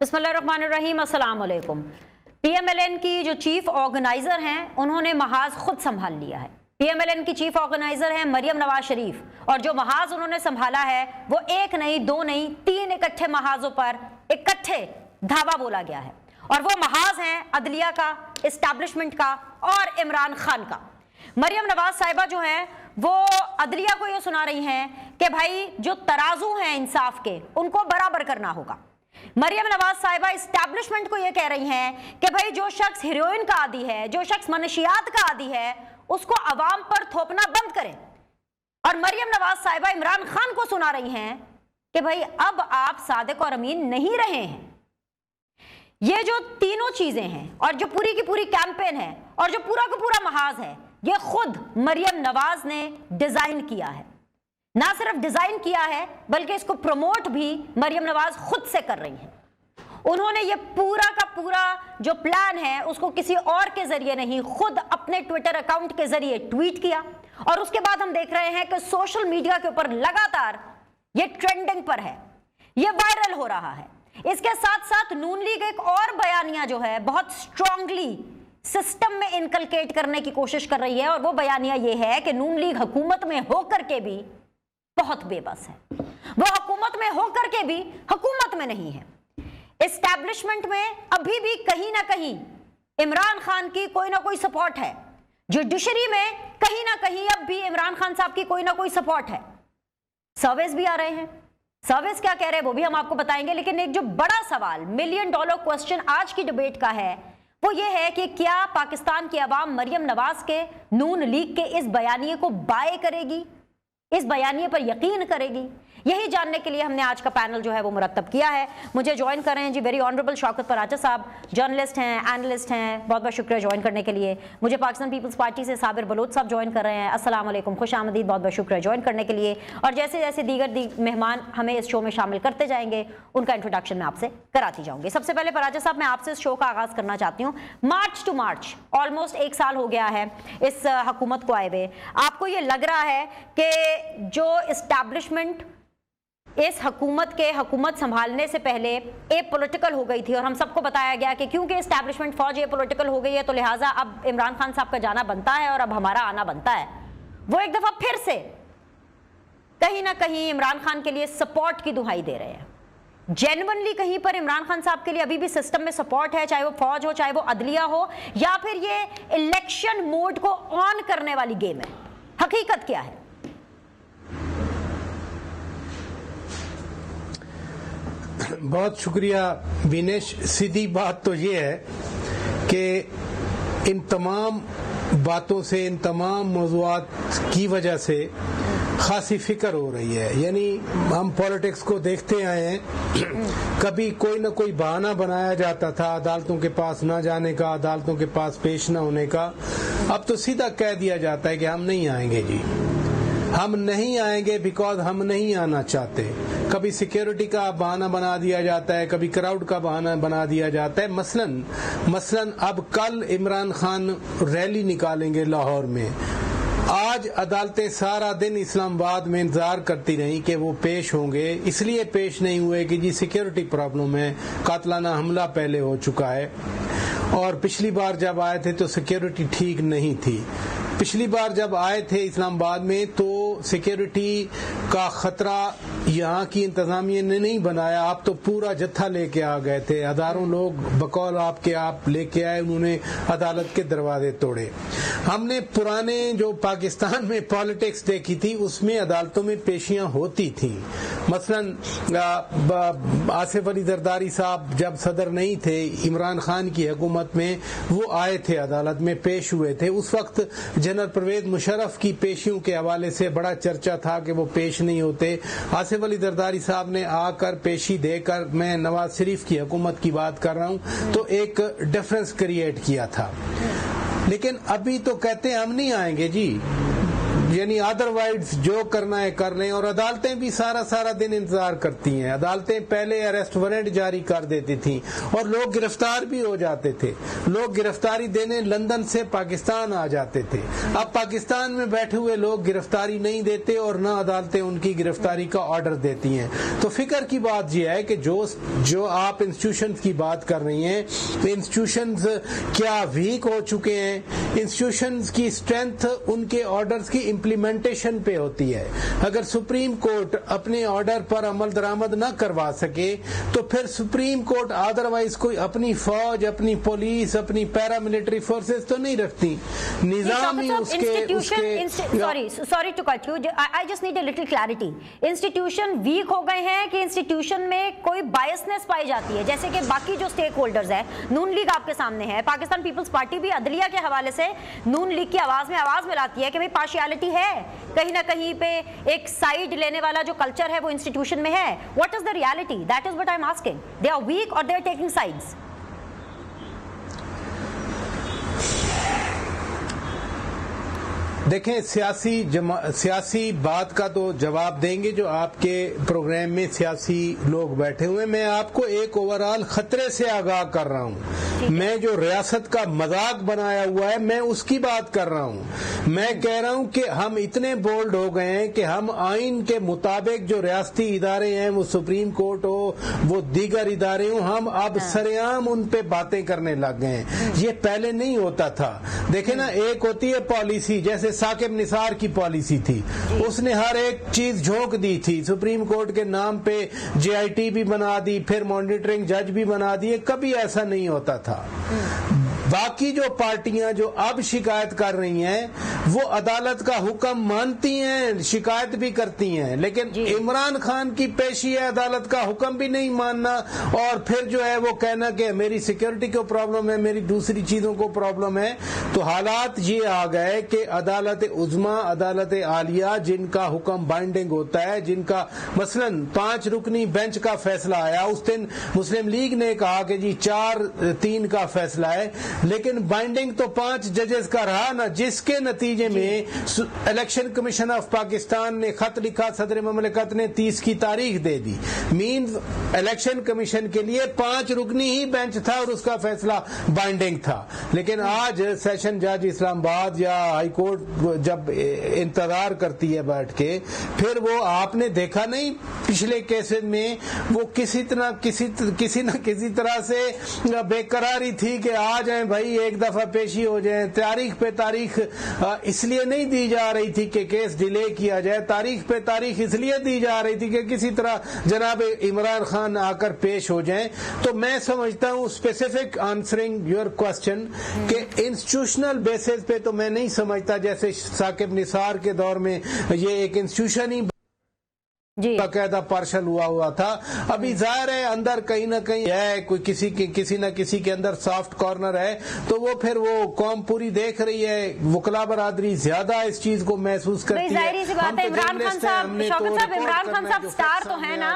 बिस्मिल्लाहिर्रहमानिर्रहीम, अस्सलाम वालेकुम। पीएमएलएन की जो चीफ ऑर्गेनाइजर हैं उन्होंने महाज खुद संभाल लिया है। पीएमएलएन की चीफ ऑर्गेनाइजर हैं मरियम नवाज शरीफ, और जो महाज उन्होंने संभाला है वो एक नहीं, दो नहीं, तीन इकट्ठे महाजों पर इकट्ठे धावा बोला गया है। और वो महाज हैं अदलिया का, इस्टेब्लिशमेंट का और इमरान खान का। मरियम नवाज साहिबा जो हैं वो अदलिया को ये सुना रही हैं कि भाई जो तराजू हैं इंसाफ के उनको बराबर करना होगा। मरियम नवाज साहिबा इस्टेब्लिशमेंट को ये कह रही हैं कि भाई जो शख्स हीरोइन का आदी है, जो शख्स मनशियात का आदी है, उसको अवाम पर थोपना बंद करें। और मरियम नवाज साहिबा इमरान खान को सुना रही हैं कि भाई अब आप सादिक और अमीन नहीं रहे हैं। ये जो तीनों चीजें हैं और जो पूरी की पूरी कैंपेन है और जो पूरा का पूरा महाज है, ये खुद मरियम नवाज ने डिजाइन किया है। ना सिर्फ डिजाइन किया है बल्कि इसको प्रमोट भी मरियम नवाज खुद से कर रही हैं। उन्होंने ये पूरा का पूरा जो प्लान है उसको किसी और के जरिए नहीं, खुद अपने ट्विटर अकाउंट के जरिए ट्वीट किया। और उसके बाद हम देख रहे हैं कि सोशल मीडिया के ऊपर लगातार ये ट्रेंडिंग पर है, ये वायरल हो रहा है। इसके साथ साथ नून लीग एक और बयानिया जो है बहुत स्ट्रांगली सिस्टम में इनकलकेट करने की कोशिश कर रही है, और वो बयानिया ये है कि नून लीग हुकूमत में होकर के भी बहुत बेबस है। वो हुकूमत में होकर के भी हुकूमत में नहीं है। एस्टैब्लिशमेंट में अभी भी कहीं ना कहीं इमरान खान की कोई ना कोई सपोर्ट है। जुडिशरी में कहीं ना कहीं अब भी इमरान खान साहब की कोई ना कोई सपोर्ट है। सर्विस भी आ रहे हैं, सर्विस क्या कह रहे हैं वो भी हम आपको बताएंगे। लेकिन एक जो बड़ा सवाल, $1 मिलियन क्वेश्चन आज की डिबेट का है, वो ये है कि क्या पाकिस्तान की आवाम मरियम नवाज के, नून लीग के इस बयानिए को बाय करेगी, इस बयानिए पर यकीन करेगी? यही जानने के लिए हमने आज का पैनल जो है वो मुरतब किया है। मुझे ज्वाइन कर रहे हैं जी वेरी ऑनरेबल शौकत पराचा साहब, जर्नलिस्ट हैं, एनालिस्ट हैं, बहुत बहुत शुक्रिया ज्वाइन करने के लिए। मुझे पाकिस्तान पीपल्स पार्टी से साबिर बलोच साहब ज्वाइन कर रहे हैं, अस्सलाम वालेकुम, खुश आमदीद, बहुत बहुत शुक्रिया ज्वाइन करने के लिए। और जैसे जैसे दीगर मेहमान हमें इस शो में शामिल करते जाएंगे उनका इंट्रोडक्शन मैं आपसे कराती जाऊँगी। सबसे पहले पराचा साहब, मैं आपसे इस शो का आगाज़ करना चाहती हूँ। मार्च टू मार्च ऑलमोस्ट 1 साल हो गया है इस हुकूमत को आए हुए। आपको ये लग रहा है कि जो इस्टेब्लिशमेंट इस हुकूमत के हुकूमत संभालने से पहले एपॉलिटिकल हो गई थी, और हम सबको बताया गया कि क्योंकि इस्टेब्लिशमेंट फौज एपॉलिटिकल हो गई है तो लिहाजा अब इमरान खान साहब का जाना बनता है और अब हमारा आना बनता है, वो एक दफा फिर से कहीं ना कहीं इमरान खान के लिए सपोर्ट की दुहाई दे रहे हैं? जेन्युइनली कहीं पर इमरान खान साहब के लिए अभी भी सिस्टम में सपोर्ट है, चाहे वो फौज हो, चाहे वो अदलिया हो, या फिर ये इलेक्शन मोड को ऑन करने वाली गेम है? हकीकत क्या है? बहुत शुक्रिया विनेश। सीधी बात तो ये है कि इन तमाम बातों से, इन तमाम मौज़ूआत की वजह से खासी फिक्र हो रही है। यानी हम पॉलिटिक्स को देखते आए हैं, कभी कोई ना कोई बहाना बनाया जाता था अदालतों के पास ना जाने का, अदालतों के पास पेश ना होने का। अब तो सीधा कह दिया जाता है कि हम नहीं आएंगे जी, हम नहीं आएंगे बिकॉज हम नहीं आना चाहते। कभी सिक्योरिटी का बहाना बना दिया जाता है, कभी क्राउड का बहाना बना दिया जाता है। मसलन अब कल इमरान खान रैली निकालेंगे लाहौर में। आज अदालतें सारा दिन इस्लामाबाद में इंतजार करती रहीं कि वो पेश होंगे, इसलिए पेश नहीं हुए कि जी सिक्योरिटी प्रॉब्लम है, कातलाना हमला पहले हो चुका है। और पिछली बार जब आए थे तो सिक्योरिटी ठीक नहीं थी। पिछली बार जब आए थे इस्लामाबाद में तो सिक्योरिटी का खतरा यहाँ की इंतजामिया ने नहीं बनाया। आप तो पूरा जत्था लेके आ गए थे, हजारों लोग बकौल आपके आप लेके आए, उन्होंने अदालत के दरवाजे तोड़े। हमने पुराने जो पाकिस्तान में पॉलिटिक्स देखी थी उसमें अदालतों में पेशियां होती थी। मसलन आसिफ अली जरदारी साहब जब सदर नहीं थे इमरान खान की हुकूमत में, वो आए थे अदालत में, पेश हुए थे। उस वक्त जनरल परवेज मुशर्रफ की पेशियों के हवाले से बड़ा चर्चा था कि वो पेश नहीं होते। आसिफ अली जरदारी साहब ने आकर पेशी देकर, मैं नवाज शरीफ की हुकूमत की बात कर रहा हूं, तो एक डिफरेंस क्रिएट किया था। लेकिन अभी तो कहते हैं हम नहीं आएंगे जी। यानी अदरवाइज जो करना है कर लें। और अदालतें भी सारा दिन इंतजार करती हैं। अदालतें पहले अरेस्ट वारंट जारी कर देती थी और लोग गिरफ्तार भी हो जाते थे। लोग गिरफ्तारी देने लंदन से पाकिस्तान आ जाते थे। अब पाकिस्तान में बैठे हुए लोग गिरफ्तारी नहीं देते और न अदालतें उनकी गिरफ्तारी का ऑर्डर देती हैं। तो फिक्र की बात यह है कि जो आप इंस्टीट्यूशंस की बात कर रही हैं, इंस्टीट्यूशंस क्या वीक हो चुके हैं? इंस्टीट्यूशंस की स्ट्रेंथ उनके ऑर्डर्स की इम्प्लीमेंटेशन पे होती है। अगर सुप्रीम कोर्ट अपने ऑर्डर पर अमल दरामद न करवा सके तो फिर सुप्रीम कोर्ट अदरवाइज कोई अपनी फौज, अपनी पुलिस, अपनी पैरामिलिट्री फोर्सेस तो नहीं रखती। निजाम ही sorry to cut you, I just need a little clarity. Institution weak हो गए हैं कि इंस्टीट्यूशन में कोई बायसनेस पाई जाती है? जैसे कि बाकी जो स्टेक होल्डर्स है, नून लीग आपके सामने है, पाकिस्तान पीपल्स पार्टी भी अदलिया के हवाले से नून लीग की आवाज में आवाज मिलाती है कि भाई पार्शियलिटी है, कहीं ना कहीं पे एक साइड लेने वाला जो कल्चर है वो इंस्टीट्यूशन में है। What is the reality? That is what I am asking. They are weak और दे आर टेकिंग साइड्स। देखें, सियासी बात का तो जवाब देंगे जो आपके प्रोग्राम में सियासी लोग बैठे हुए हैं। मैं आपको एक ओवरऑल खतरे से आगाह कर रहा हूं। मैं जो रियासत का मजाक बनाया हुआ है मैं उसकी बात कर रहा हूं। मैं कह रहा हूं कि हम इतने बोल्ड हो गए हैं कि हम आइन के मुताबिक जो रियासती इदारे हैं, वो सुप्रीम कोर्ट हो, वो दीगर इदारे हो, हम अब सरेआम उन पे बातें करने लग गए हैं। ये पहले नहीं होता था। देखे ना, एक होती है पॉलिसी, जैसे साकिब निसार की पॉलिसी थी, उसने हर एक चीज झोंक दी थी। सुप्रीम कोर्ट के नाम पे JIT भी बना दी, फिर मॉनिटरिंग जज भी बना दिए। कभी ऐसा नहीं होता था। बाकी जो पार्टियां जो अब शिकायत कर रही हैं वो अदालत का हुक्म मानती हैं, शिकायत भी करती हैं, लेकिन इमरान खान की पेशी है अदालत का हुक्म भी नहीं मानना और फिर जो है वो कहना कि मेरी सिक्योरिटी को प्रॉब्लम है, मेरी दूसरी चीजों को प्रॉब्लम है। तो हालात ये आ गए कि अदालत उज़्मा, अदालत आलिया, जिनका हुक्म बाइंडिंग होता है, जिनका मसलन 5 रुकनी बेंच का फैसला आया, उस दिन मुस्लिम लीग ने कहा कि जी 4-3 का फैसला है, लेकिन बाइंडिंग तो 5 जजेस का रहा ना, जिसके नतीजे में इलेक्शन कमीशन ऑफ पाकिस्तान ने खत लिखा, सदर ममलिकत ने 30 की तारीख दे दी। मीन्स इलेक्शन कमीशन के लिए 5 रुकनी ही बेंच था और उसका फैसला बाइंडिंग था। लेकिन आज सेशन जज इस्लामाबाद या हाई कोर्ट जब इंतजार करती है बैठ के, फिर वो आपने देखा नहीं पिछले केसेस में वो किसी न किसी तरह से बेकरारी थी कि आ जाए भाई, एक दफा पेशी हो जाए। तारीख पे तारीख इसलिए नहीं दी जा रही थी कि केस डिले किया जाए, तारीख पे तारीख इसलिए दी जा रही थी कि किसी तरह जनाब इमरान खान आकर पेश हो जाएं। तो मैं समझता हूं, स्पेसिफिक आंसरिंग योर क्वेश्चन, कि इंस्टीट्यूशनल बेसिस पे तो मैं नहीं समझता जैसे साकिब निसार के दौर में ये एक इंस्टीट्यूशन ही बाकायदा पार्शल हुआ था। अभी जाहिर है अंदर कहीं ना कहीं है, कोई किसी न किसी के अंदर सॉफ्ट कॉर्नर है, तो वो फिर वो कौम पूरी देख रही है, वकला बरादरी ज्यादा इस चीज को महसूस करती है। जाहिर सी बात है, इमरान खान साहब, शौकत साहब, इमरान खान साहब स्टार तो है ना।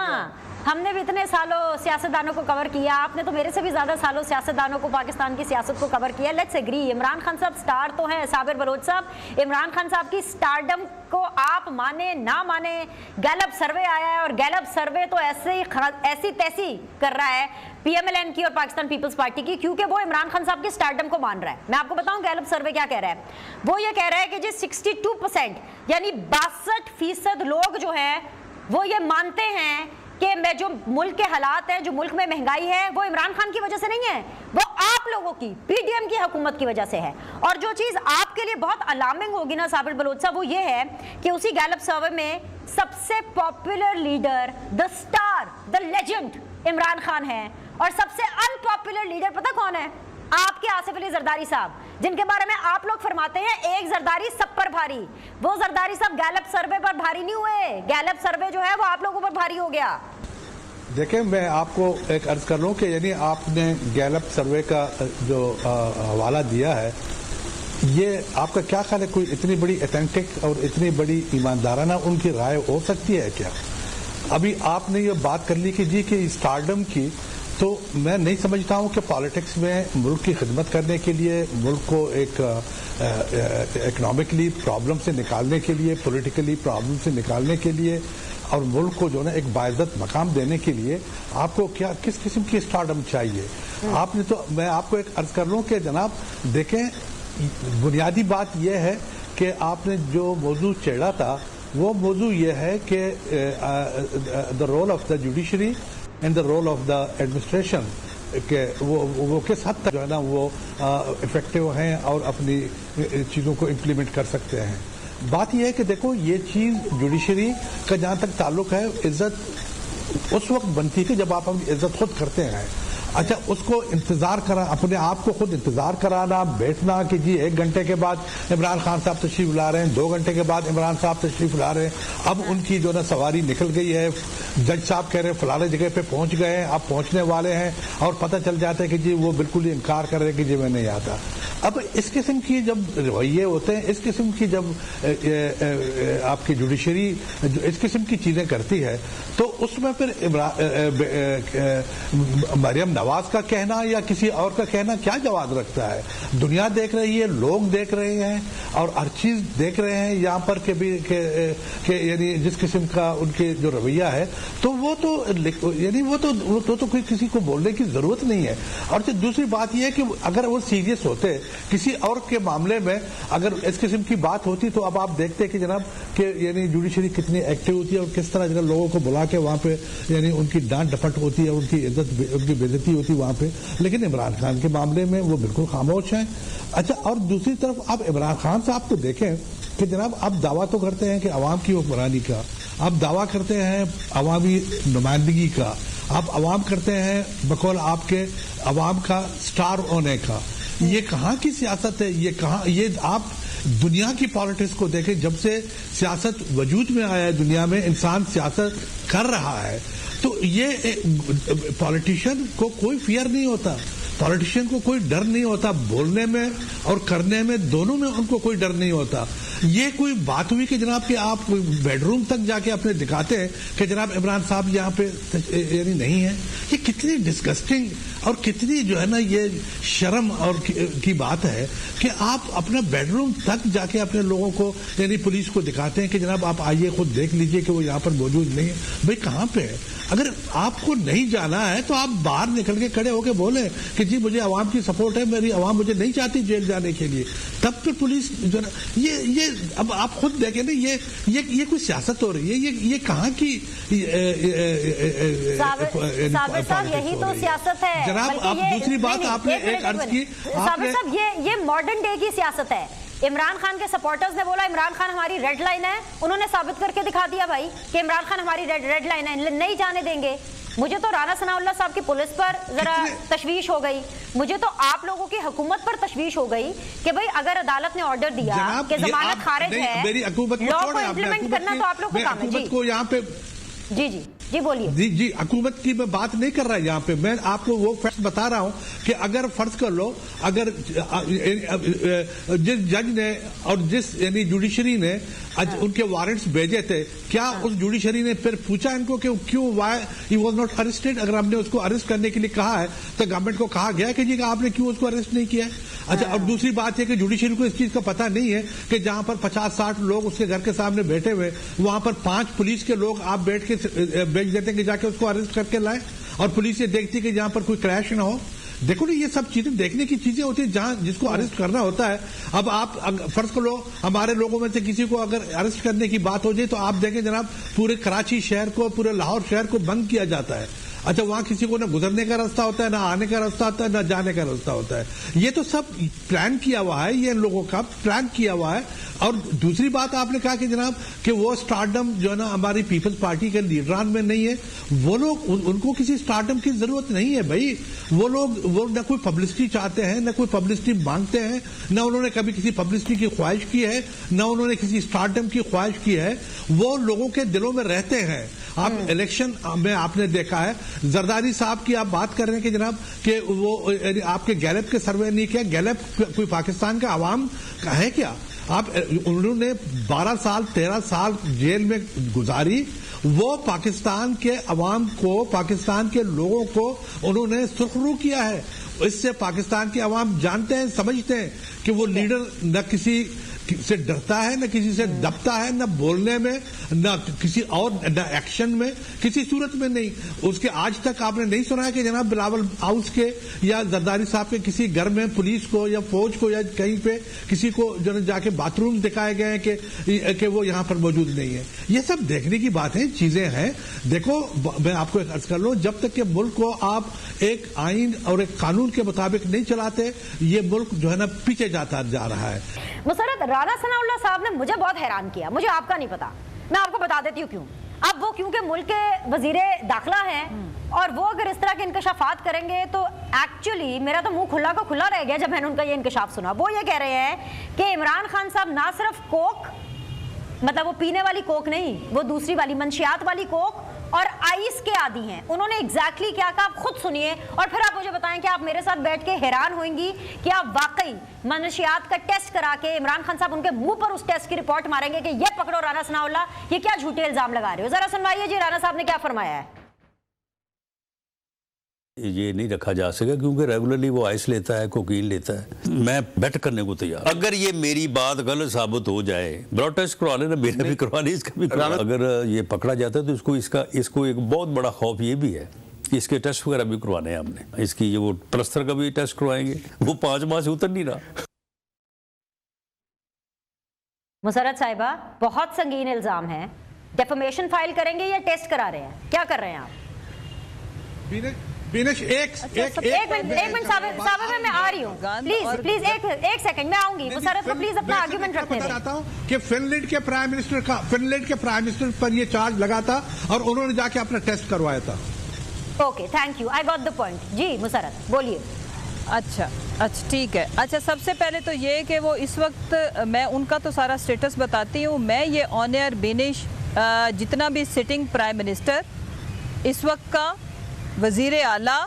हमने भी इतने सालों सियासतदानों को कवर किया, आपने तो मेरे से भी ज्यादा सालों सियासतदानों को, पाकिस्तान की सियासत को कवर किया। लेट्स एग्री, इमरान खान साहब स्टार तो हैं। साबिर बलोच साहब, इमरान खान साहब की स्टारडम को आप माने ना माने, गैलप सर्वे आया है और गैलप सर्वे तो ऐसी तैसी कर रहा है PMLN की और पाकिस्तान पीपल्स पार्टी की, क्योंकि वो इमरान खान साहब की स्टारडम को मान रहा है। मैं आपको बताऊं गैलप सर्वे क्या कह रहा है। वो ये कह रहा है कि जी 62% यानी 62% लोग जो है वो ये मानते हैं कि मैं जो मुल्क के हालात हैं, जो मुल्क में महंगाई है, वो इमरान खान की वजह से नहीं है, वो आप लोगों की PDM की हुकूमत की वजह से है। और जो चीज आपके लिए बहुत अलार्मिंग होगी ना साबिर बलोच साहब, वो ये है कि उसी गैलप सर्वे में सबसे popular leader, the star, the legend Imran Khan है, और सबसे अनपॉपुलर लीडर पता कौन है? आपके आसिफ अली जरदारी साहब, जिनके बारे में आप लोग फरमाते हैं एक जरदारी सब पर भारी। वो जरदारी साहब गैलप सर्वे पर भारी नहीं हुए, गैलप सर्वे जो है वो आप लोगों पर भारी हो गया। देखिए, मैं आपको एक अर्ज कर लूं कि यानी आपने गैलप सर्वे का जो हवाला दिया है, ये आपका क्या ख्याल है, कोई इतनी बड़ी ऑथेंटिक और इतनी बड़ी ईमानदाराना उनकी राय हो सकती है क्या? अभी आपने ये बात कर ली कि जी कि स्टारडम की तो मैं नहीं समझता हूं कि पॉलिटिक्स में मुल्क की खिदमत करने के लिए, मुल्क को एक इकोनॉमिकली प्रॉब्लम से निकालने के लिए, पॉलिटिकली प्रॉब्लम से निकालने के लिए और मुल्क को जो है एक बाइज्जत मकाम देने के लिए आपको क्या किस किस्म की स्टारडम चाहिए। आपने तो, मैं आपको एक अर्ज कर लूं कि जनाब देखें, बुनियादी बात यह है कि आपने जो मौजू छेड़ा था वो मौजू ये है कि the role of the judiciary and the role of the administration के वो किस हद तक जो है ना वो इफेक्टिव हैं और अपनी चीज़ों को इम्प्लीमेंट कर सकते हैं। बात यह है कि देखो, ये चीज़ जुडिशरी का जहाँ तक ताल्लुक है, इज्जत उस वक्त बनती है कि जब आप अपनी इज्जत खुद करते हैं। अच्छा, उसको इंतजार करा, अपने आप को खुद इंतजार कराना, बैठना कि जी 1 घंटे के बाद इमरान खान साहब तशरीफ ला रहे हैं, 2 घंटे के बाद इमरान साहब तशरीफ ला रहे हैं, अब उनकी जो ना सवारी निकल गई है, जज साहब कह रहे हैं फलाने जगह पे पहुंच गए हैं, अब पहुंचने वाले हैं, और पता चल जाता है कि जी वो बिल्कुल ही इनकार कर रहे हैं कि जी मैं नहीं आता। अब इस किस्म की जब रवैये होते हैं, इस किस्म की जब आपकी जुडिशरी इस किस्म की चीजें करती है, तो उसमें फिर मरियम नवाज का कहना या किसी और का कहना क्या जवाब रखता है। दुनिया देख रही है, लोग देख रहे हैं और हर चीज देख रहे हैं यहाँ पर के यानी जिस किस्म का उनके जो रवैया है, तो वो तो यानी वो तो कोई किसी को बोलने की जरूरत नहीं है। और दूसरी बात यह है कि अगर वो सीरियस होते किसी और के मामले में, अगर इस किस्म की बात होती, तो अब आप देखते हैं कि जनाब कि यानी जुडिशरी कितनी एक्टिव होती है और किस तरह जनाब लोगों को बुला के वहां पे यानी उनकी डांट डपट होती है, उनकी इज्जत, उनकी बेइज्जती होती है वहां पे। लेकिन इमरान खान के मामले में वो बिल्कुल खामोश हैं। अच्छा, और दूसरी तरफ आप इमरान खान साहब को देखें कि जनाब आप दावा तो करते हैं कि अवाम की हुक्मरानी का, आप दावा करते हैं अवामी नुमाइंदगी का, आप अवाम करते हैं बकौल आपके अवाम का स्टार होने का। ये कहाँ की सियासत है? ये कहाँ, ये आप दुनिया की पॉलिटिक्स को देखें, जब से सियासत वजूद में आया है, दुनिया में इंसान सियासत कर रहा है, तो ये पॉलिटिशियन को कोई फियर नहीं होता, पॉलिटिशियन को कोई डर नहीं होता, बोलने में और करने में दोनों में उनको कोई डर नहीं होता। ये कोई बात हुई कि जनाब कि आप बेडरूम तक जाके अपने दिखाते हैं कि जनाब इमरान साहब यहाँ पे यानी नहीं है। ये कितनी डिस्गस्टिंग और कितनी जो है ना ये शर्म और की बात है कि आप अपना बेडरूम तक जाके अपने लोगों को यानी पुलिस को दिखाते हैं कि जनाब आप आइए, खुद देख लीजिए कि वो यहाँ पर मौजूद नहीं है। भाई कहाँ पे है? अगर आपको नहीं जाना है तो आप बाहर निकल के खड़े होकर बोले कि जी मुझे आवाम की सपोर्ट है, मेरी आवाम मुझे नहीं चाहती जेल जाने के लिए, तब फिर पुलिस जो ये अब आप खुद देखें ना, ये कोई सियासत हो रही है। ये कहाँ की साबिर साहब, यही तो सियासत है जनाब। आप दूसरी बात आपने एक अर्ज की, साबिर साहब, ये मॉडर्न डे की सियासत है। इमरान खान के सपोर्टर्स ने बोला इमरान खान हमारी रेड लाइन है, उन्होंने साबित करके दिखा दिया भाई कि इमरान खान हमारी रेड लाइन है, नहीं जाने देंगे। मुझे तो राना सनाउल्लाह साहब की पुलिस पर जरा तशवीश हो गई, मुझे तो आप लोगों की हुकूमत पर तशवीश हो गई कि भाई अगर अदालत ने ऑर्डर दिया कि जमानत खारिज है, लॉ को इम्प्लीमेंट करना तो आप लोग को काम है। जी यहाँ पे जी बोलिए। जी हुकूमत की मैं बात नहीं कर रहा यहाँ पे, मैं आपको वो फैक्ट बता रहा हूँ कि अगर फर्ज कर लो, अगर जिस जज ने और जिस यानी जुडिशरी ने उनके वारंट्स भेजे थे, क्या उस जुडिशरी ने फिर पूछा इनको कि क्यों, why he was not arrested? अगर हमने उसको अरेस्ट करने के लिए कहा है तो गवर्नमेंट को कहा गया कि जी आपने क्यों उसको अरेस्ट नहीं किया है? अच्छा, और दूसरी बात यह कि जुडिशरी को इस चीज का पता नहीं है कि जहां पर 50-60 लोग उसके घर के सामने बैठे हुए, वहां पर 5 पुलिस के लोग आप बैठ के भेज देते हैं कि जाके उसको अरेस्ट करके लाए, और पुलिस ये देखती कि जहां पर कोई क्रैश ना हो। देखो ना, ये सब चीजें देखने की चीजें होती है जहां जिसको अरेस्ट करना होता है। अब आप फर्ज करो हमारे लोगों में से किसी को अगर अरेस्ट करने की बात हो जाए तो आप देखें जनाब पूरे कराची शहर को, पूरे लाहौर शहर को बंद किया जाता है। अच्छा, वहां किसी को ना गुजरने का रास्ता होता है, ना आने का रास्ता होता है, ना जाने का रास्ता होता है। ये तो सब प्लान किया हुआ है, ये लोगों का प्लान किया हुआ है। और दूसरी बात आपने कहा कि जनाब कि वो स्टारडम जो है ना हमारी पीपल्स पार्टी के लीडरान में नहीं है, वो लोग, उनको किसी स्टारडम की जरूरत नहीं है भाई। वो न कोई पब्लिसिटी चाहते हैं, न कोई पब्लिसिटी मांगते हैं, न उन्होंने कभी किसी पब्लिसिटी की ख्वाहिश की है, न उन्होंने किसी स्टारडम की ख्वाहिश की है। वो लोगों के दिलों में रहते हैं। आप इलेक्शन में आपने देखा है, जरदारी साहब की आप बात कर रहे हैं कि जनाब कि वो आपके गैलप के सर्वे नहीं किया। गैलप कोई पाकिस्तान का आवाम का है क्या? आप उन्होंने 12 साल 13 साल जेल में गुजारी वो पाकिस्तान के अवाम को, पाकिस्तान के लोगों को उन्होंने सुरखरू किया है। इससे पाकिस्तान के अवाम जानते हैं, समझते हैं कि वो लीडर न किसी से डरता है, न किसी से दबता है, न बोलने में, न किसी और, न एक्शन में, किसी सूरत में नहीं। उसके आज तक आपने नहीं सुना है कि जनाब बिलावल हाउस के या जरदारी साहब के किसी घर में पुलिस को या फौज को या कहीं पे किसी को जो जाके बाथरूम दिखाए गए हैं कि वो यहाँ पर मौजूद नहीं है। ये सब देखने की बात है, चीजें हैं। देखो, मैं आपको एक अर्ज कर लूं, जब तक कि मुल्क को आप एक आइन और एक कानून के मुताबिक नहीं चलाते, ये मुल्क जो है ना पीछे जाता जा रहा है। मुसरत, राना सनाउल्लाह साहब ने मुझे बहुत हैरान किया, मुझे आपका नहीं पता, मैं आपको बता देती हूँ क्यों। अब वो क्योंकि मुल्क के वजीरे दाखिला हैं और वो अगर इस तरह के इंकशाफात करेंगे तो एक्चुअली मेरा तो मुंह खुला का खुला रह गया जब मैंने उनका ये इंकशाफ सुना। वो ये कह रहे हैं कि इमरान खान साहब ना सिर्फ कोक, मतलब वो पीने वाली कोक नहीं, वो दूसरी वाली मंशियात वाली कोक और आइस के आदी हैं। उन्होंने एग्जैक्टली क्या कहा आप खुद सुनिए और फिर आप मुझे बताएं कि आप मेरे साथ बैठ के हैरान होंगी कि आप वाकई मनशियात का टेस्ट करा के इमरान खान साहब उनके मुंह पर उस टेस्ट की रिपोर्ट मारेंगे कि ये पकड़ो राना सनाउल्लाह, ये क्या झूठे इल्जाम लगा रहे हो। जरा सुनवाइए जी, राना साहब ने क्या फरमाया है। ये नहीं रखा जा सका क्योंकि रेगुलरली वो आइस लेता है, कोकीन लेता है। मैं बेट करने को तैयार। अगर ये मेरी बात गलत साबित हो जाए, ब्लड टेस्ट करवा लेना, मेरा भी करवा ले, इसका भी करवा। अगर ये पकड़ा जाता है तो इसको एक बहुत बड़ा खौफ ये भी है कि इसके टेस्ट वगैरह भी करवाने हैं हमने। इसकी ये वो प्लस्तर का भी टेस्ट करवाएंगे, वो 5 माह से उतर नहीं रहा। मुसरत साहिबा, बहुत संगीन इल्जाम है, डेफमेशन फाइल करेंगे या टेस्ट करा रहे हैं, क्या कर रहे हैं आप? बीनेश, एक मिनट साबिर, मैं आ रही हूँ, प्लीज एक सेकंड, मैं आऊंगी। मुसरत को प्लीज अपना आर्गुमेंट रखने दें। बताता हूँ कि फिनलैंड के प्राइम मिनिस्टर पर ये चार्ज लगा था और उन्होंने जाके अपना टेस्ट करवाया था। Okay, thank you, I got the point. जी मुसरत बोलिए। अच्छा ठीक है। अच्छा, सबसे पहले तो ये कि वो इस वक्त, मैं उनका तो सारा स्टेटस बताती हूँ। मैं ये ऑन एयर बीनिश, जितना भी सिटिंग प्राइम मिनिस्टर इस वक्त का, वजीर आला,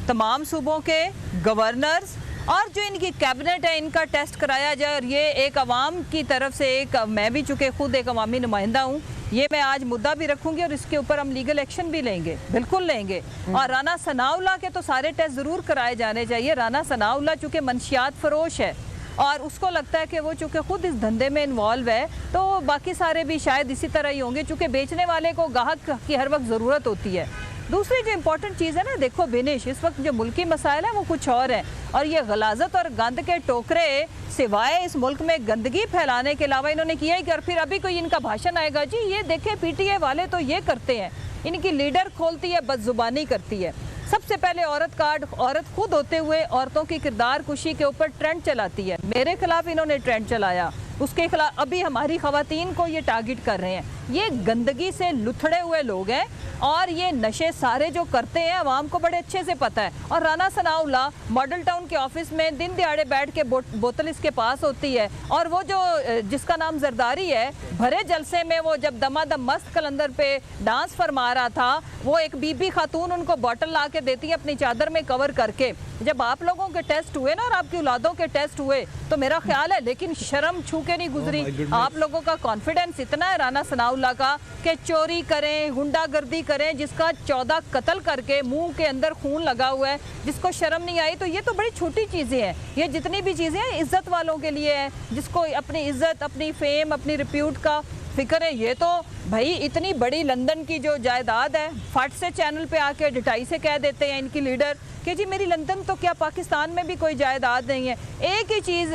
तमाम सूबों के गवर्नर्स और जो इनकी कैबिनेट है, इनका टेस्ट कराया जाए। और ये एक अवाम की तरफ से, एक मैं भी चूँकि खुद एक अवामी नुमाइंदा हूँ, ये मैं आज मुद्दा भी रखूंगी और इसके ऊपर हम लीगल एक्शन भी लेंगे, बिल्कुल लेंगे। और राना सनाउल्लाह के तो सारे टेस्ट ज़रूर कराए जाने चाहिए। राना सनाउल्लाह चूँकि मंशियात फरोश है और उसको लगता है कि वो चूँकि खुद इस धंधे में इन्वॉल्व है, तो बाकी सारे भी शायद इसी तरह ही होंगे, चूँकि बेचने वाले को ग्राहक की हर वक्त ज़रूरत होती है। दूसरी जो इम्पोर्टेंट चीज़ है ना, देखो बिनिश, इस वक्त जो मुल्की मसाइल है वो कुछ और है, और ये गलाजत और गंद के टोकरे सिवाय इस मुल्क में गंदगी फैलाने के अलावा इन्होंने किया ही। और फिर अभी कोई इनका भाषण आएगा, जी ये देखे पीटीए वाले तो ये करते हैं, इनकी लीडर खोलती है, बदजुबानी करती है। सबसे पहले औरत कार्ड, औरत खुद होते हुए औरतों की किरदार कुशी के ऊपर ट्रेंड चलाती है। मेरे खिलाफ इन्होंने ट्रेंड चलाया, उसके खिलाफ अभी हमारी खवातीन को ये टारगेट कर रहे हैं। ये गंदगी से लुथड़े हुए लोग हैं और ये नशे सारे जो करते हैं अवाम को बड़े अच्छे से पता है। और राना सनाउल्लाह मॉडल टाउन के ऑफिस में दिन दिहाड़े बैठ के बोतल इसके पास होती है, और वो जो जिसका नाम जरदारी है, भरे जलसे में वो जब दमादम मस्त कलंदर पे डांस फरमा रहा था, वो एक बीबी खातून उनको बोतल ला के देती है अपनी चादर में कवर करके। जब आप लोगों के टेस्ट हुए ना और आपकी औलादों के टेस्ट हुए तो मेरा ख्याल है, लेकिन शर्म छू के नहीं गुजरी। आप लोगों का कॉन्फिडेंस इतना है राना सनाउल्लाह का कि चोरी करें, गुंडागर्दी करें, जिसका 14 कत्ल करके मुंह के अंदर खून लगा हुआ है, जिसको शर्म नहीं आई। तो ये तो बड़ी छोटी चीज़ें हैं, ये जितनी भी चीज़ें हैं इज्जत वालों के लिए है, जिसको अपनी इज्जत, अपनी फेम, अपनी रिप्यूट का फिक्र है। ये तो भाई इतनी बड़ी लंदन की जो जायदाद है, फट से चैनल पे आके डिटाई से कह देते हैं इनकी लीडर कि जी मेरी लंदन तो क्या पाकिस्तान में भी कोई जायदाद नहीं है। एक ही चीज़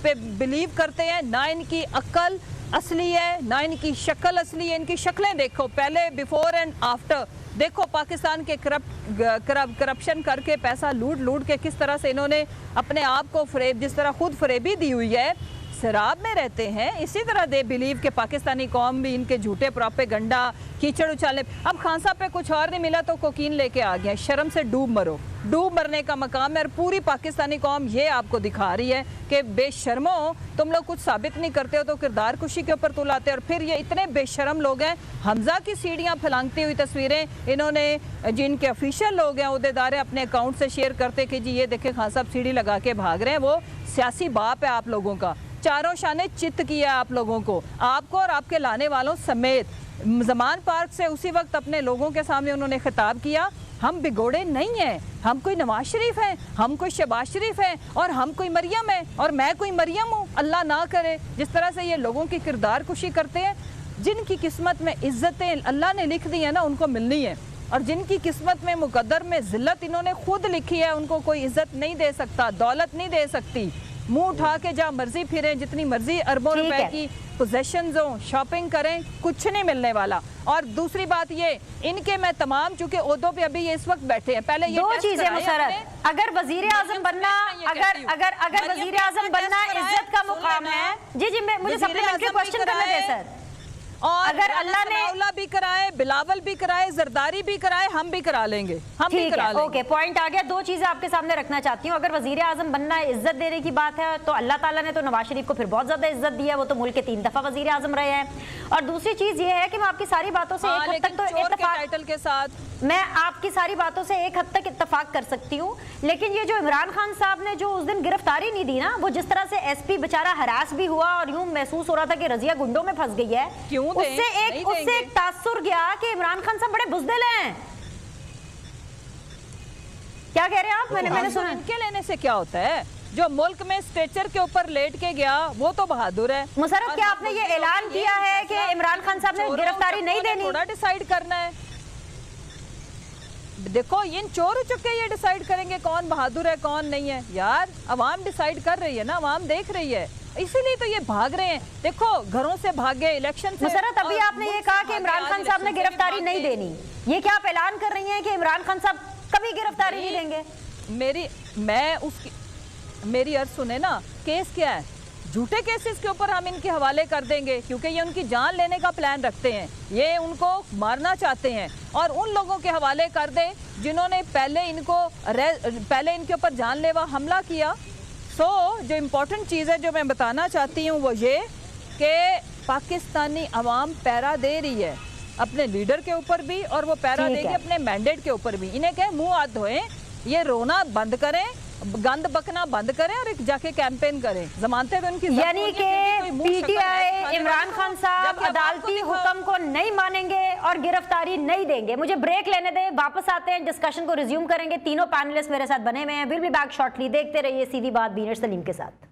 पे बिलीव करते हैं, ना इनकी अक्ल असली है ना इनकी शक्ल असली है। इनकी शक्लें देखो, पहले बिफोर एंड आफ्टर देखो, पाकिस्तान के करप्शन करके पैसा लूट के किस तरह से इन्होंने अपने आप को फरेब, जिस तरह खुद फरेबी दी हुई है, शराब में रहते हैं। इसी तरह दे बिलीव के पाकिस्तानी कौम भी इनके झूठे प्रोपेगंडा, कीचड़ उछालने। अब खान साहब पे कुछ और नहीं मिला तो कोकीन लेके आ गया। शर्म से डूब मरो, डूब मरने का मकाम है। और पूरी पाकिस्तानी कौम ये आपको दिखा रही है कि बेशर्मो, तुम लोग कुछ साबित नहीं करते हो तो किरदार कुशी के ऊपर तुलाते। और फिर ये इतने बेशर्म लोग हैं, हमजा की सीढ़ियाँ फैलांगती हुई तस्वीरें इन्होंने, जिनके ऑफिशियल लोग हैं, अहदेदार अपने अकाउंट से शेयर करते कि जी ये देखे खान साहब सीढ़ी लगा के भाग रहे हैं। वो सियासी बाप है आप लोगों का, चारों शाने चित्त किया आप लोगों को, आपको और आपके लाने वालों समेत। जमान पार्क से उसी वक्त अपने लोगों के सामने उन्होंने खिताब किया, हम बिगोड़े नहीं हैं, हम कोई नवाज शरीफ हैं, हम कोई शहबाज शरीफ हैं और हम कोई मरियम है और मैं कोई मरियम हूँ, अल्लाह ना करे। जिस तरह से ये लोगों की किरदार कुशी करते हैं, जिनकी किस्मत में इज्जतें अल्लाह ने लिख दी है ना उनको मिलनी है, और जिनकी किस्मत में मुकद्दर में जिल्लत इन्होंने खुद लिखी है उनको कोई इज्जत नहीं दे सकता, दौलत नहीं दे सकती। मुंह उठा के जहाँ मर्जी फिरें, जितनी मर्जी अरबों रुपए की पोजेशंस हो, शॉपिंग करें, कुछ नहीं मिलने वाला। और दूसरी बात ये, इनके मैं तमाम चूंकि ओहदों पे अभी ये इस वक्त बैठे हैं, पहले ये दो चीजें मुशर्रफ, अगर वजीर आजम बनना, अगर वजीर आजम बनना इज्जत का मुकाम है, जी मुझे सप्लीमेंट्री क्वेश्चन करने दें सर। और अगर अल्लाह ने मौला भी कराए, बिलावल भी कराए, जरदारी भी कराए, हम भी करा लेंगे, हम भी करा लेंगे। ओके, पॉइंट आ गया। दो चीजें आपके सामने रखना चाहती हूँ। अगर वजीर आजम बनना इज्जत देने की बात है तो अल्लाह ताला ने तो नवाज शरीफ को फिर बहुत ज्यादा इज्जत दी है, वो तो मुल्क के 3 दफा वजीर आजम रहे हैं। और दूसरी चीज ये है कि मैं आपकी सारी बातों से एक हद तक तो टाइटल के साथ मैं आपकी सारी बातों से एक हद तक इत्तेफाक कर सकती हूँ, लेकिन ये जो इमरान खान साहब ने जो उस दिन गिरफ्तारी नहीं दी ना, वो जिस तरह से एसपी बेचारा हरास भी हुआ और यूं महसूस हो रहा था कि रजिया गुंडों में फंस गई है, उससे एक तासुर गया कि इमरान खान साहब बड़े बुज़दिल हैं। क्या कह रहे हैं आप? मैंने सुना। इनके लेने से क्या होता है? जो मुल्क में स्ट्रेचर के ऊपर लेट के गया वो तो बहादुर है। मुशर्रफ, क्या आपने ये ऐलान किया है कि इमरान खान साहब ने गिरफ्तारी नहीं देनी? थोड़ा डिसाइड करना है। देखो इन चोर चुके ये डिसाइड करेंगे कौन बहादुर है कौन नहीं है। यार अवाम डिसाइड कर रही है ना, अवाम देख रही है, इसीलिए तो ये भाग रहे हैं। देखो घरों से भागे, इलेक्शन से। मुशर्रफ, अभी आपने ये कहा कि इमरान खान साहब ने गिरफ्तारी नहीं देनी, ये क्या आप ऐलान कर रही हैं कि इमरान खान साहब कभी गिरफ्तारी नहीं देंगे? मेरी अर्ज सुने ना, केस क्या है? झूठे केसेस के ऊपर हम इनके हवाले कर देंगे क्योंकि ये उनकी जान लेने का प्लान रखते हैं, ये उनको मारना चाहते हैं, और उन लोगों के हवाले कर दे जिन्होंने पहले इनके ऊपर जानलेवा हमला किया। जो इम्पोर्टेंट चीज़ है जो मैं बताना चाहती हूँ वो ये कि पाकिस्तानी अवाम पैरा दे रही है अपने लीडर के ऊपर भी, और वो पैरा देगी अपने मैंडेट के ऊपर भी। इन्हें कहे मुंह हाथ धोएं, ये रोना बंद करें, गंद बकना बंद करें और एक जाके कैंपेन करें। जमानतें तो उनकी, यानी कि पीटीआई इमरान खान साहब अदालती हुक्म को नहीं मानेंगे और गिरफ्तारी नहीं देंगे। मुझे ब्रेक लेने दें, वापस आते हैं, डिस्कशन को रिज्यूम करेंगे। तीनों पैनलिस्ट मेरे साथ बने हुए हैं। Will be back shortly. देखते रहिए सीधी बात बीनर सलीम के साथ।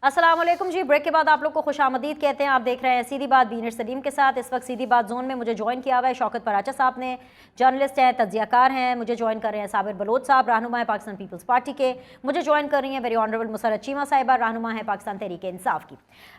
अस्सलाम वालेकुम जी, ब्रेक के बाद आप लोग को खुशामदीद कहते हैं। आप देख रहे हैं सीधी बात बीनर सलीम के साथ। इस वक्त सीधी बात जोन में मुझे ज्वाइन किया हुआ है शौकत पराचा साहब ने, जर्नलिस्ट हैं, तज्जियाकार हैं। मुझे ज्वाइन कर रहे हैं साबिर बलोच साहब, रहनुमा है पाकिस्तान पीपल्स पार्टी के। मुझे ज्वाइन कर रही हैं वेरी ऑनरेबल मुसर्रत चीमा साहिबा, रहनुमा है पाकिस्तान तहरीक इंसाफ की।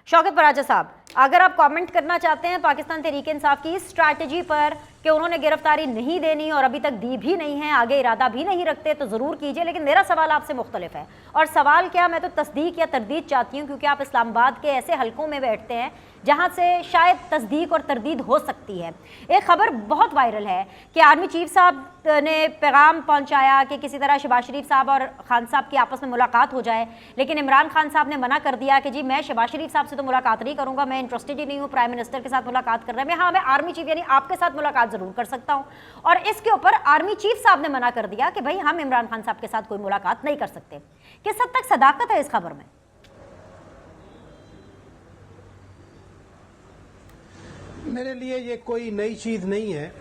शौकत पराचा साहब, अगर आप कॉमेंट करना चाहते हैं पाकिस्तान तहरीक इंसाफ की स्ट्रैटेजी पर कि उन्होंने गिरफ्तारी नहीं देनी और अभी तक दी भी नहीं है, आगे इरादा भी नहीं रखते, तो ज़रूर कीजिए। लेकिन मेरा सवाल आपसे मुख्तलिफ है, और सवाल क्या, मैं तो तस्दीक या तरदीद चाहती हूँ क्योंकि आप इस्लामाबाद के ऐसे हलकों में बैठते हैं जहाँ से शायद तस्दीक और तरदीद हो सकती है। एक खबर बहुत वायरल है कि आर्मी चीफ साहब ने पैगाम पहुँचाया कि किसी तरह शहबाज शरीफ साहब और खान साहब की आपस में मुलाकात हो जाए, लेकिन इमरान खान साहब ने मना कर दिया कि जी मैं शहबाज शरीफ साहब से तो मुलाकात नहीं करूँगा, मैं इंटरेस्टेड ही नहीं हूँ प्राइम मिनिस्टर के साथ मुलाकात कर रहे हैं। हाँ, मैं आर्मी चीफ यानी आपके साथ मुलाकात ज़रूर कर सकता हूँ। और इसके ऊपर आर्मी चीफ साहब ने मना कर दिया कि भाई हम इमरान खान साहब के साथ कोई मुलाकात नहीं कर सकते। किस हद तक सदाकत है इस खबर में? मेरे लिए ये कोई नई चीज़ नहीं है।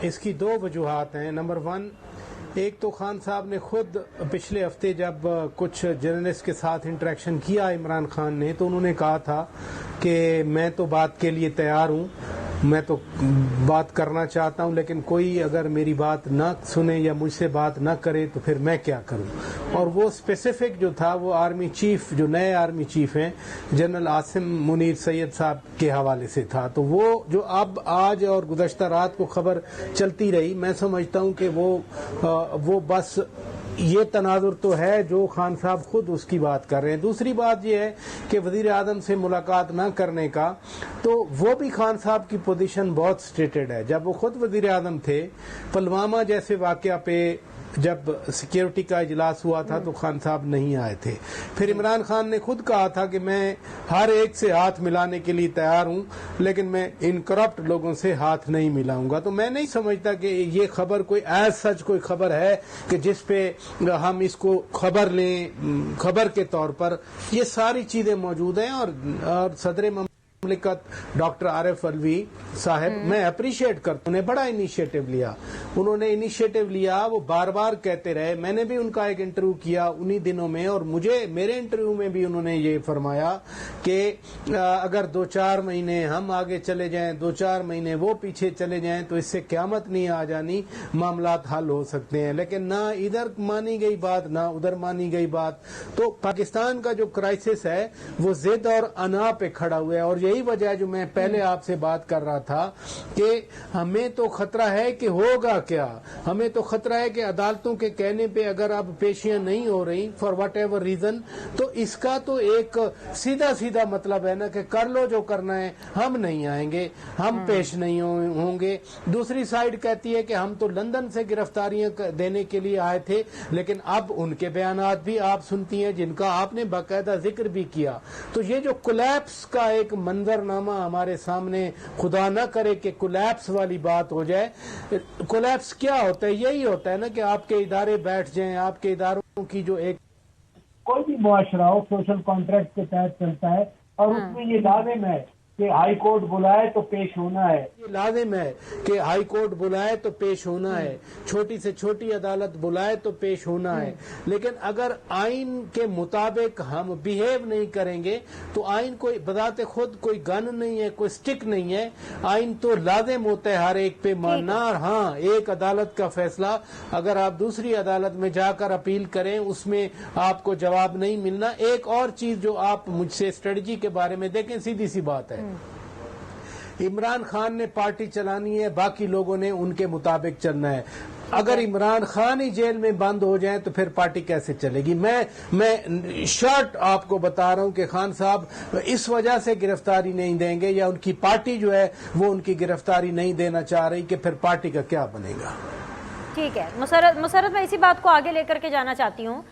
इसकी 2 वजूहात हैं। नंबर 1, एक तो खान साहब ने खुद पिछले हफ्ते जब कुछ जर्नलिस्ट के साथ इंटरेक्शन किया इमरान खान ने, तो उन्होंने कहा था कि मैं तो बात के लिए तैयार हूँ, मैं तो बात करना चाहता हूं, लेकिन कोई अगर मेरी बात ना सुने या मुझसे बात ना करे तो फिर मैं क्या करूं। और वो स्पेसिफिक जो था वो आर्मी चीफ, जो नए आर्मी चीफ हैं जनरल आसिम मुनीर सैयद साहब के हवाले से था। तो वो जो अब आज और गुज़श्ता रात को खबर चलती रही, मैं समझता हूं कि वो बस ये तनाजुर तो है जो खान साहब खुद उसकी बात कर रहे हैं। दूसरी बात ये है कि वजीर आजम से मुलाकात ना करने का, तो वो भी खान साहब की पोजीशन बहुत स्टेटेड है। जब वो खुद वजीर आजम थे, पुलवामा जैसे वाकया पे जब सिक्योरिटी का इजलास हुआ था तो खान साहब नहीं आए थे। फिर इमरान खान ने खुद कहा था कि मैं हर एक से हाथ मिलाने के लिए तैयार हूं, लेकिन मैं इन करप्ट लोगों से हाथ नहीं मिलाऊंगा। तो मैं नहीं समझता कि ये खबर कोई एज सच कोई खबर है कि जिस पे हम इसको खबर लें, खबर के तौर पर, ये सारी चीजें मौजूद हैं। और सदर मुमलिकत डॉक्टर आरिफ अलवी साहब, मैं अप्रिशिएट करता हूं, उन्होंने बड़ा इनिशिएटिव लिया। उन्होंने इनिशिएटिव लिया, वो बार बार कहते रहे। मैंने भी उनका एक इंटरव्यू किया उन्हीं दिनों में, और मेरे इंटरव्यू में भी उन्होंने ये फरमाया कि अगर 2-4 महीने हम आगे चले जाएं, 2-4 महीने वो पीछे चले जाएं, तो इससे क़यामत नहीं आ जानी, मामलात हल हो सकते हैं। लेकिन ना इधर मानी गई बात, ना उधर मानी गई बात। तो पाकिस्तान का जो क्राइसिस है वो जिद और अना पे खड़ा हुआ है। और यही वजह है जो मैं पहले आपसे बात कर रहा था कि हमें तो खतरा है कि होगा क्या। हमें तो खतरा है कि अदालतों के कहने पे अगर अब पेशियां नहीं हो रही फॉर वट एवर रीजन, तो इसका तो एक सीधा सीधा मतलब है ना कि कर लो जो करना है, हम नहीं आएंगे, हम पेश नहीं होंगे। दूसरी साइड कहती है कि हम तो लंदन से गिरफ्तारियां देने के लिए आए थे, लेकिन अब उनके बयानात भी आप सुनती हैं जिनका आपने बाकायदा जिक्र भी किया। तो ये जो कोलैप्स का एक मंजरनामा हमारे सामने, खुदा न करे कि कोलैप्स वाली बात हो जाए। कोलैप्स क्या होता है? यही होता है ना कि आपके इदारे बैठ जाएं, आपके इदारों की जो एक कोई भी मुआशरा हो सोशल कॉन्ट्रैक्ट के तहत चलता है, और उसमें ये लाजिम है कि हाई कोर्ट बुलाए तो पेश होना है। ये लाजिम है कि हाई कोर्ट बुलाए तो पेश होना है, छोटी से छोटी अदालत बुलाए तो पेश होना है। लेकिन अगर आइन के मुताबिक हम बिहेव नहीं करेंगे तो आइन कोई बजाते खुद कोई गन नहीं है, कोई स्टिक नहीं है। आइन तो लाजिम होता है हर एक पे मानना। और हाँ, एक अदालत का फैसला अगर आप दूसरी अदालत में जाकर अपील करें उसमें आपको जवाब नहीं मिलना। एक और चीज जो आप मुझसे स्ट्रेटजी के बारे में देखें, सीधी सी बात है, इमरान खान ने पार्टी चलानी है, बाकी लोगों ने उनके मुताबिक चलना है। अगर इमरान खान ही जेल में बंद हो जाए तो फिर पार्टी कैसे चलेगी? मैं शर्ट आपको बता रहा हूं कि खान साहब इस वजह से गिरफ्तारी नहीं देंगे, या उनकी पार्टी जो है वो उनकी गिरफ्तारी नहीं देना चाह रही, कि फिर पार्टी का क्या बनेगा। ठीक है मुसर्रत, मैं इसी बात को आगे लेकर के जाना चाहती हूँ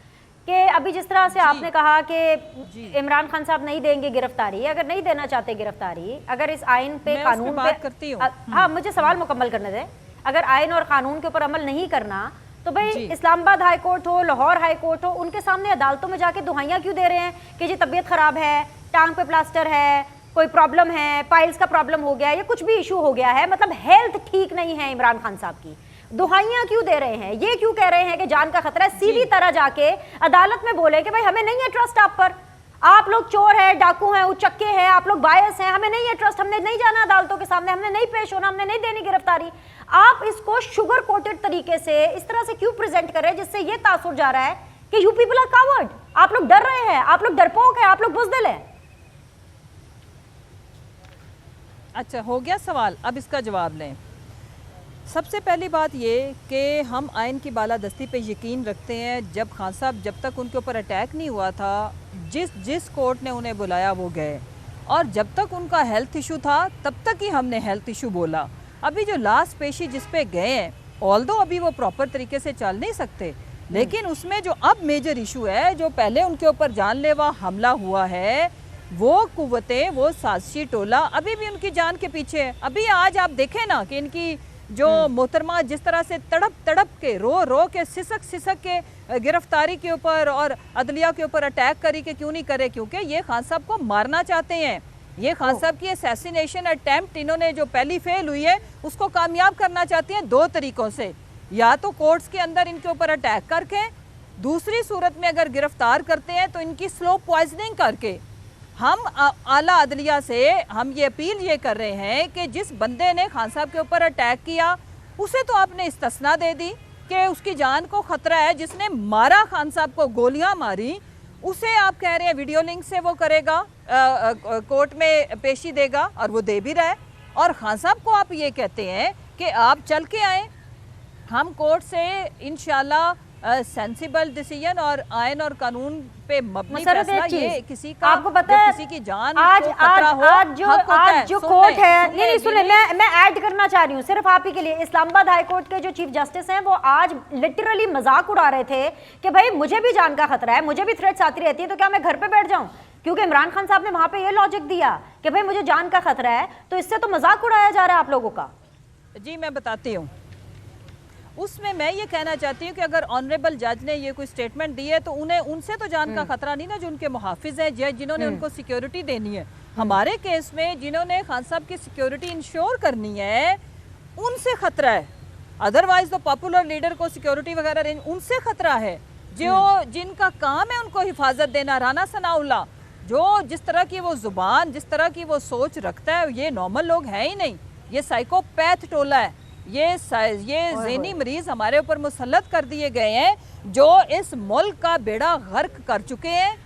कि अभी जिस तरह से आपने कहा कि इमरान खान साहब नहीं देंगे गिरफ्तारी, अगर नहीं देना चाहते गिरफ्तारी, अगर इस आइन पे, कानून पे करती हूँ। हाँ, मुझे सवाल मुकम्मल करने दें। अगर आइन और कानून के ऊपर अमल नहीं करना तो भाई इस्लामाबाद हाई कोर्ट हो, लाहौर हाई कोर्ट हो, उनके सामने अदालतों में जाके दुहाइयां क्यों दे रहे हैं कि जी तबीयत खराब है, टांग पे प्लास्टर है, कोई प्रॉब्लम है, पाइल्स का प्रॉब्लम हो गया है, या कुछ भी इशू हो गया है, मतलब हेल्थ ठीक नहीं है इमरान खान साहब की, दुहाइयां क्यों दे रहे हैं? ये क्यों कह रहे हैं कि जान का खतरा है? सीधी तरह जाके अदालत में बोले कि भाई हमें नहीं है ट्रस्ट आप पर, आप लोग चोर है, डाकू हैं, उचक्के हैं, आप लोग बायस हैं, हमें नहीं है ट्रस्ट, हमने नहीं जाना अदालतों के सामने, हमने नहीं पेश होना, हमने नहीं देनी गिरफ्तारी। आप इसको शुगर कोटेड तरीके से इस तरह से क्यों प्रेजेंट कर रहे हैं जिससे ये तासुर जा रहा है कि यू पीपल आर कावर्ड, आप लोग डर रहे हैं, आप लोग डरपोक है, आप लोग बुज़दिल है। अच्छा, हो गया सवाल, अब इसका जवाब लें। सबसे पहली बात ये कि हम आइन की बालादस्ती पे यकीन रखते हैं। जब खान साहब, जब तक उनके ऊपर अटैक नहीं हुआ था, जिस कोर्ट ने उन्हें बुलाया वो गए, और जब तक उनका हेल्थ इशू था तब तक ही हमने हेल्थ इशू बोला। अभी जो लास्ट पेशी जिस पे गए हैं, ऑल्दो अभी वो प्रॉपर तरीके से चल नहीं सकते, लेकिन उसमें जो अब मेजर इशू है, जो पहले उनके ऊपर जानलेवा हमला हुआ है, वो कुव्वतें, वो साजिशी टोला अभी भी उनकी जान के पीछे है। अभी आज आप देखें ना कि इनकी जो मोहतरमा जिस तरह से तड़प के रो के सिसक के गिरफ्तारी के ऊपर और अदलिया के ऊपर अटैक करी के क्यों नहीं करे, क्योंकि ये खान साहब को मारना चाहते हैं। ये खान साहब की असैसिनेशन अटेम्प्ट इन्होंने जो पहली फेल हुई है उसको कामयाब करना चाहते हैं दो तरीकों से, या तो कोर्ट्स के अंदर इनके ऊपर अटैक करके, दूसरी सूरत में अगर गिरफ्तार करते हैं तो इनकी स्लो पॉइजनिंग करके। हम आला अदलिया से हम ये अपील ये कर रहे हैं कि जिस बंदे ने खान साहब के ऊपर अटैक किया उसे तो आपने इस्तिस्ना दे दी कि उसकी जान को खतरा है, जिसने मारा खान साहब को, गोलियां मारी, उसे आप कह रहे हैं वीडियो लिंक से वो करेगा, कोर्ट में पेशी देगा, और वो दे भी रहा है। और खान साहब को आप ये कहते हैं कि आप चल के आए, हम कोर्ट से इंशाल्लाह सेंसिबल डिसीजन और आयन और कानून पे मबनी फैसला, ये किसी का, आपको पता है किसी की जान आज को खतरा हो, आज जो कोर्ट है, नहीं सुने, मैं ऐड करना चाह रही हूँ सिर्फ आप ही के लिए। इस्लामाबाद हाई कोर्ट के जो चीफ जस्टिस हैं वो आज लिटरली मजाक उड़ा रहे थे कि भाई मुझे भी जान का खतरा है, मुझे भी थ्रेट्स आती रहती है, तो क्या मैं घर पे बैठ जाऊं? क्योंकि इमरान खान साहब ने वहां पे ये लॉजिक दिया कि भाई मुझे जान का खतरा है, तो इससे तो मजाक उड़ाया जा रहा है आप लोगों का। जी मैं बताती हूँ, उसमें मैं ये कहना चाहती हूँ कि अगर ऑनरेबल जज ने ये कोई स्टेटमेंट दी है तो उन्हें उनसे तो जान का खतरा नहीं ना, जो उनके मुहाफिज हैं, जज जिन्होंने उनको सिक्योरिटी देनी है। हमारे केस में जिन्होंने खान साहब की सिक्योरिटी इंश्योर करनी है उनसे खतरा है। अदरवाइज तो पॉपुलर लीडर को सिक्योरिटी वगैरह उनसे खतरा है। जो जिनका काम है उनको हिफाजत देना, राना सनाउल्लाह जो जिस तरह की वो जुबान, जिस तरह की वो सोच रखता है, ये नॉर्मल लोग हैं ही नहीं, ये साइकोपैथ टोला है। ये ज़हनी मरीज हमारे ऊपर मुसल्लत कर दिए गए हैं जो इस मुल्क का बेड़ा गर्क कर चुके हैं,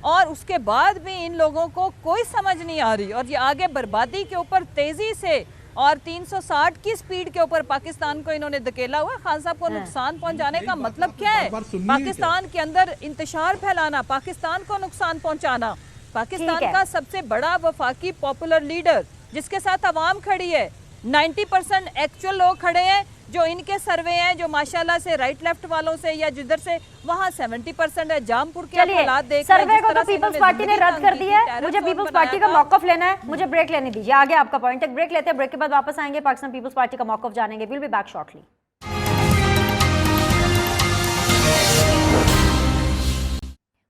और उसके बाद भी इन लोगों को कोई समझ नहीं आ रही। और ये आगे बर्बादी के ऊपर तेजी से और 360 की स्पीड के ऊपर पाकिस्तान को इन्होंने धकेला हुआ। खान साहब को नुकसान पहुंचाने का मतलब क्या है? पाकिस्तान के अंदर इंतशार फैलाना, पाकिस्तान को नुकसान पहुंचाना। पाकिस्तान का सबसे बड़ा वफाकी पॉपुलर लीडर जिसके साथ अवाम खड़ी है, 90% एक्चुअल लोग खड़े हैं जो इनके सर्वे हैं, जो माशाल्लाह से राइट लेफ्ट वालों से या जिधर से, वहाँ 70% है। जामपुर के हालात देख सर्वे को तो पीपल्स पार्टी ने रद्द कर दिया है। मुझे पीपल्स पार्टी का मौकफ लेना है, मुझे ब्रेक लेने दीजिए। आगे आपका पॉइंट, एक ब्रेक लेते हैं, ब्रेक के बाद वापस आएंगे, पाकिस्तान पीपल्स पार्टी का मौकफ जानेंगे। Will be back shortly.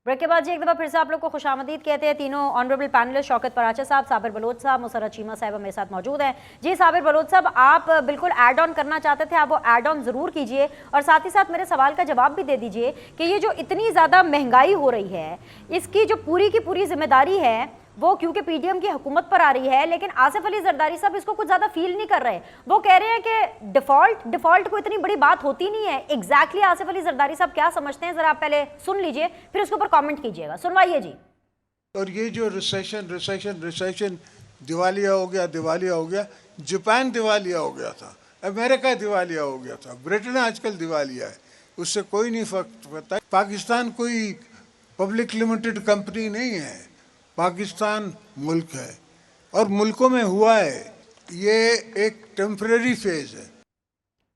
Break के बाद जी एक दफ़ा फिर से आप लोग को खुशामदीद कहते हैं। तीनों ऑनरेबल पैनलिस्ट शौकत पराचा साहब, साबिर बलोच साहब, मुसर्रत चीमा साहब मेरे साथ मौजूद हैं। जी साबिर बलोच साहब, आप बिल्कुल ऐड ऑन करना चाहते थे, आप वो ऐड ऑन ज़रूर कीजिए और साथ ही साथ मेरे सवाल का जवाब भी दे दीजिए कि ये जो इतनी ज़्यादा महंगाई हो रही है इसकी जो पूरी की पूरी जिम्मेदारी है वो क्योंकि पीडीएम की हुकूमत पर आ रही है, लेकिन आसिफ अली जरदारी साहब इसको कुछ ज़्यादा फील नहीं कर रहे। वो कह रहे हैं कि डिफॉल्ट को इतनी बड़ी बात होती नहीं है। एग्जैक्टली आसिफ अली जरदारी साहब क्या समझते हैं, ज़रा आप पहले सुन लीजिए फिर उसके ऊपर कमेंट कीजिएगा। सुनवाइए जी। और ये जो रिसेशन दिवालिया हो गया, जापान दिवालिया हो गया था, अमेरिका दिवालिया हो गया था, ब्रिटेन आजकल दिवालिया है, उससे कोई नहीं फर्क पड़ता। पाकिस्तान कोई पब्लिक लिमिटेड कंपनी नहीं है, पाकिस्तान मुल्क है और मुल्कों में हुआ है, ये एक टेम्परेरी फेज है।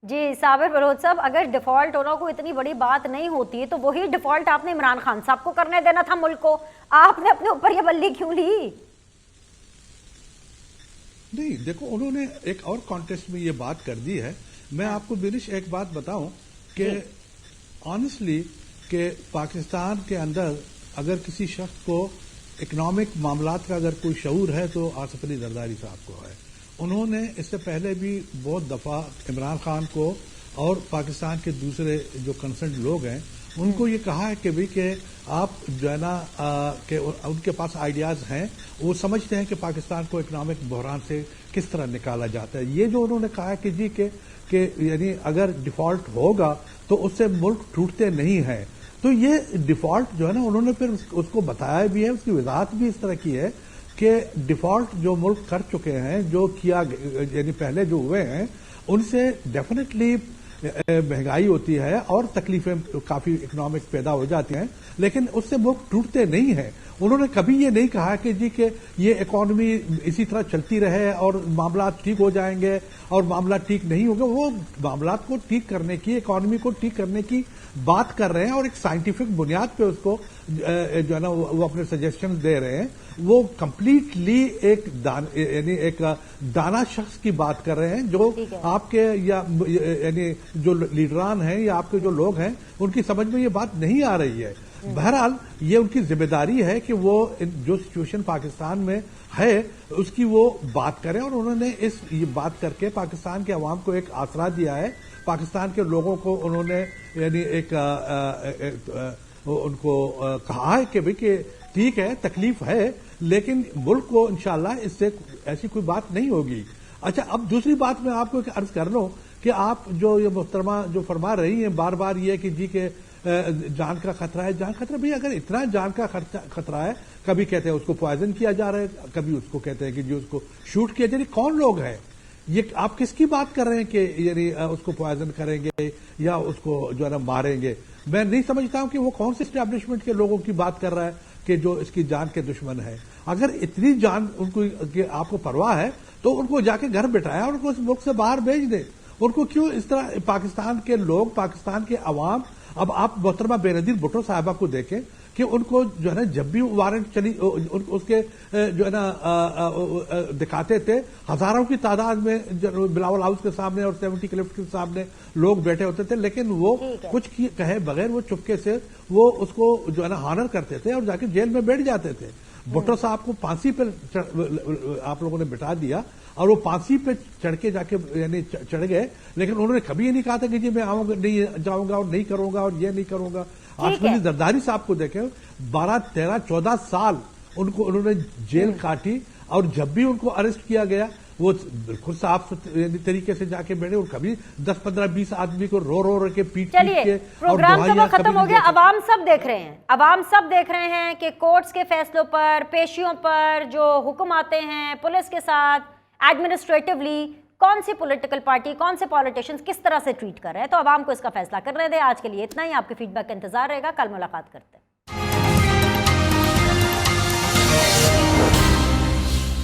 जी साबिर बलोच साहब, अगर डिफॉल्ट होना कोई इतनी बड़ी बात नहीं होती तो वही डिफॉल्ट आपने इमरान खान साहब को करने देना था मुल्क को, आपने अपने ऊपर ये बल्ली क्यों ली? नहीं देखो, उन्होंने एक और कॉन्टेस्ट में ये बात कर दी है। मैं आपको बिनिश एक बात बताऊं कि ऑनेस्टली कि पाकिस्तान के अंदर अगर किसी शख्स को इकोनॉमिक मामलात का अगर कोई शऊर है तो आसिफ अली जरदारी साहब को है। उन्होंने इससे पहले भी बहुत दफ़ा इमरान खान को और पाकिस्तान के दूसरे जो कंसर्न लोग हैं उनको ये कहा है कि भाई कि आप जो है ना कि उनके पास आइडियाज़ हैं, वो समझते हैं कि पाकिस्तान को इकोनॉमिक बहरान से किस तरह निकाला जाता है। ये जो उन्होंने कहा है कि जी कि यानी अगर डिफॉल्ट होगा तो उससे मुल्क टूटते नहीं हैं, तो ये डिफॉल्ट जो है ना उन्होंने फिर उसको बताया भी है, उसकी वजाहत भी इस तरह की है कि डिफॉल्ट जो मुल्क कर चुके हैं, जो किया यानी पहले जो हुए हैं, उनसे डेफिनेटली महंगाई होती है और तकलीफें काफी इकोनॉमिक पैदा हो जाती हैं, लेकिन उससे मुल्क टूटते नहीं हैं। उन्होंने कभी ये नहीं कहा कि जी कि ये इकोनॉमी इसी तरह चलती रहे और मामला ठीक हो जाएंगे और मामला ठीक नहीं होगा। वो मामला को ठीक करने की, इकोनॉमी को ठीक करने की बात कर रहे हैं और एक साइंटिफिक बुनियाद पे उसको जो है ना वो अपने सजेशन दे रहे हैं। वो कंप्लीटली एक दाना शख्स की बात कर रहे हैं जो आपके यानी जो लीडरान हैं या आपके जो लोग हैं उनकी समझ में ये बात नहीं आ रही है। बहरहाल ये उनकी जिम्मेदारी है कि वो जो सिचुएशन पाकिस्तान में है उसकी वो बात करें, और उन्होंने ये बात करके पाकिस्तान के अवाम को एक आसरा दिया है। पाकिस्तान के लोगों को उन्होंने यानी उनको कहा है कि भाई कि ठीक है तकलीफ है लेकिन मुल्क को इंशाल्लाह इससे ऐसी कोई बात नहीं होगी। अच्छा, अब दूसरी बात मैं आपको एक अर्ज कर लूं कि आप जो ये मोहतरमा जो फरमा रही हैं बार बार ये कि जी के जान का खतरा है, जान खतरा भाई अगर इतना जान का खतरा है, कभी कहते हैं उसको पॉइजन किया जा रहा है, कभी उसको कहते हैं कि जी उसको शूट किया जा रहा है। कौन लोग हैं ये? आप किसकी बात कर रहे हैं कि यानी उसको पॉइजन करेंगे या उसको जो है ना मारेंगे? मैं नहीं समझता हूं कि वो कौन से एस्टैब्लिशमेंट के लोगों की बात कर रहा है कि जो इसकी जान के दुश्मन है। अगर इतनी जान उनको आपको परवाह है तो उनको जाके घर बिठाया और उनको इस मुल्क से बाहर भेज दे। उनको क्यों इस तरह पाकिस्तान के लोग, पाकिस्तान के अवाम, अब आप मोहतरमा बेनजीर भुट्टो साहिबा को देखें कि उनको जो है ना जब भी वारंट चली उसके जो है ना दिखाते थे, हजारों की तादाद में बिलावल हाउस के सामने और 70 क्लिफ्ट के सामने लोग बैठे होते थे, लेकिन वो कुछ कहे बगैर वो चुपके से वो उसको जो है ना हॉनर करते थे और जाके जेल में बैठ जाते थे। भुट्टो साहब को फांसी पर आप लोगों ने बिठा दिया और वो फांसी पे चढ़ के जाके यानी चढ़ गए, लेकिन उन्होंने कभी ये नहीं कहा था कि जी मैं आऊंगा नहीं जाऊंगा और नहीं करूंगा और ये नहीं करूंगा। आशफी जरदारी साहब को देखें, 12, 13, 14 साल उन्होंने जेल काटी और जब भी उनको अरेस्ट किया गया वो बिल्कुल साफ तरीके से जाके बैठे और कभी 10, 15, 20 आदमी को रो के पीट के। प्रोग्राम तो वो खत्म हो गया। अवाम सब देख रहे हैं, अवाम सब देख रहे हैं कि कोर्ट्स के फैसलों पर, पेशियों पर जो हुक्म आते हैं पुलिस के साथ एडमिनिस्ट्रेटिवली, कौन सी पॉलिटिकल पार्टी, कौन से पॉलिटिशियंस किस तरह से ट्रीट कर रहे हैं। तो अवाम को इसका फैसला करने दें। आज के लिए इतना ही। आपके फीडबैक का इंतजार रहेगा। कल मुलाकात करते हैं।